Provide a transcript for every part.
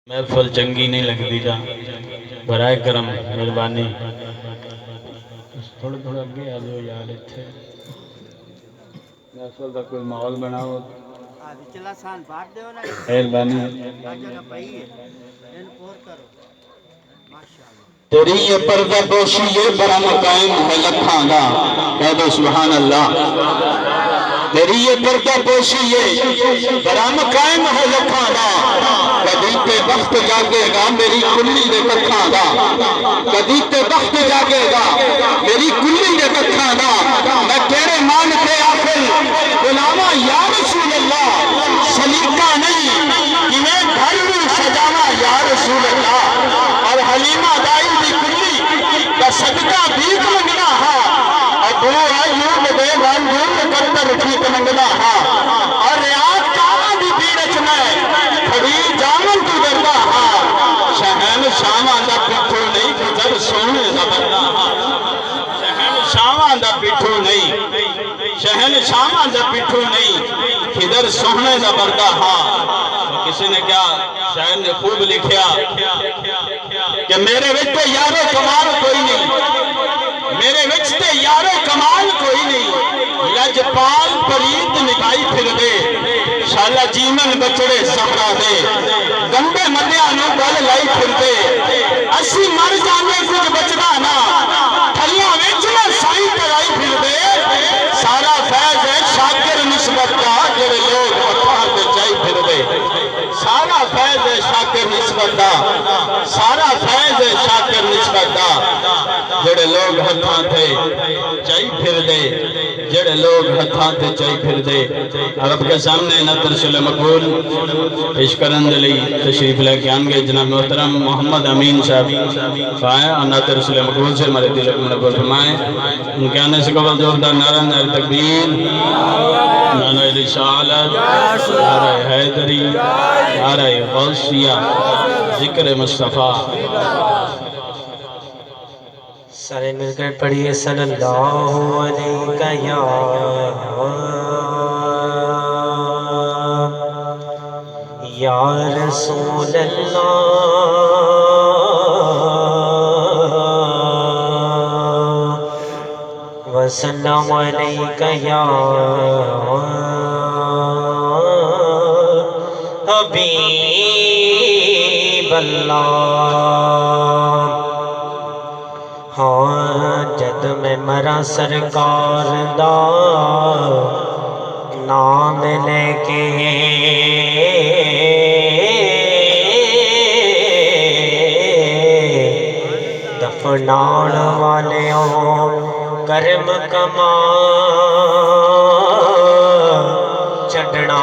محفل چنگی نہیں لگتی جا برائے کرم مہربانی تھوڑے تھوڑے اگے آ جاؤ یار اتنے محفل کا کوئی ماحول بناؤ مہربانی تیری یہ پردہ پوشی یہ برا مقام ہے لکھاں دا کہہ دو سبحان اللہ تیری یہ پردہ پوشی یہ برا مقام ہے لکھاں دا کدی تے بخت جاگے گا میری کلی دے ککھاں دا کدی تے بخت جاگے گا میری کلی دے ککھاں دا میں تیرے مان کے آخر غلامہ یا رسول اللہ سلیقہ نہیں کیویں گھر میں سجانا یا رسول اللہ اور حلیمہ دائی دی کلی کا صدقہ بیت منگنا ہا ابو ایوب دے رنجور کتر ٹھیک منگنا ہا اور ریاض کاما دی بیرچ میں کھڑی جامن تو دردا ہا شہن شاما دا پیٹھو نہیں کھجر سونے زبردہ ہا شہن شاما دا پیٹھو نہیں شہن شاما دا پیٹھو نہیں کھجر سونے زبردہ ہا کسی نے کیا شاعر نے خوب لکھیا کہ میرے وچ یارو کمال کوئی نہیں میرے وچ تے یارو کمال کوئی نہیں لجپال پرید نکائی پھر دے شالا جیمن بچڑے سہرا دے گندے مدیانوں گل لائی پھر دے اسی مر جانے کچھ بچنا نا تھلیاں وچ نہ سائی کرائی پھر دے سارا فیض ہے شاکر نسبت کا جڑے لوگ ہتھاں تے چائی پھر دے سارا فیض ہے شاکر نسبت دا سارا فیض ہے شاکر نسبت دا جڑے لوگ ہتھاں تے چائی پھر دے جڑے لوگ ہتھاں تے چائی پھر دے عرب کے سامنے نظر شل مقبول پیش کرن دلی تشریف لے کے آنگے جناب محترم محمد امین صاحب فائیں اور نظر شل مقبول سے ہمارے دل کو نبول فرمائیں ان کے آنے سے قبل زوردار نعرہ نعرہ تکبیر نعرہ رسالت نعرہ حیدری نعرہ غوثیہ ذکر مصطفیٰ سارے مل کر پڑھیے صلی اللہ علیہ یا رسول اللہ وسلم علیہ یا حبیب اللہ ہاں جد میں مرا سرکار دا نام لے کے دفنان والیوں کرم کما چڑھنا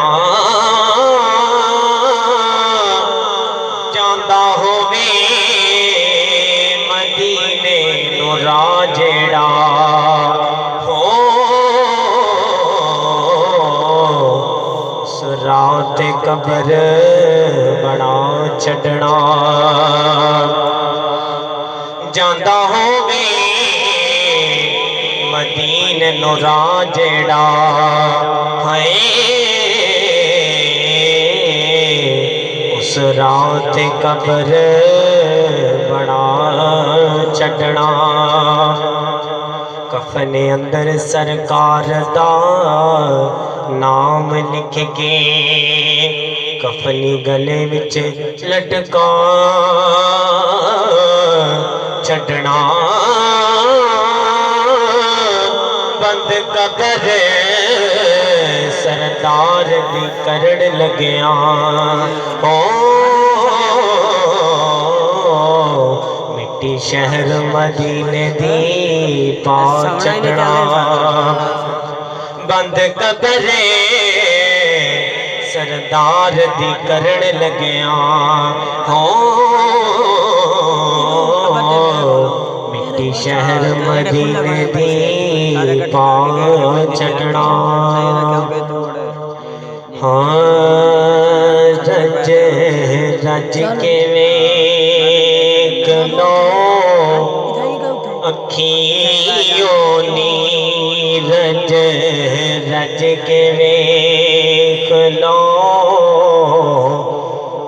جاندہ ہوئے مدینے نو راجڑا ہو سرات قبر بنا چڑھنا جاندہ ہوئے مدینے نو راجڑا اس رات قبر بنا چڑھنا کفن اندر سرکار دا نام لکھ کے کفنی گلے وچ لٹکا چڑھنا بند قبر سردار دی کرن لگیا مٹی شہر مدینے دی پا چڑھنا بند قبر سردار دی کرن لگیا مٹی شہر مدینے دی پا چڑھنا ہاں رج رج کے ویک لو اکھیوں نی رج رج کے ویک لو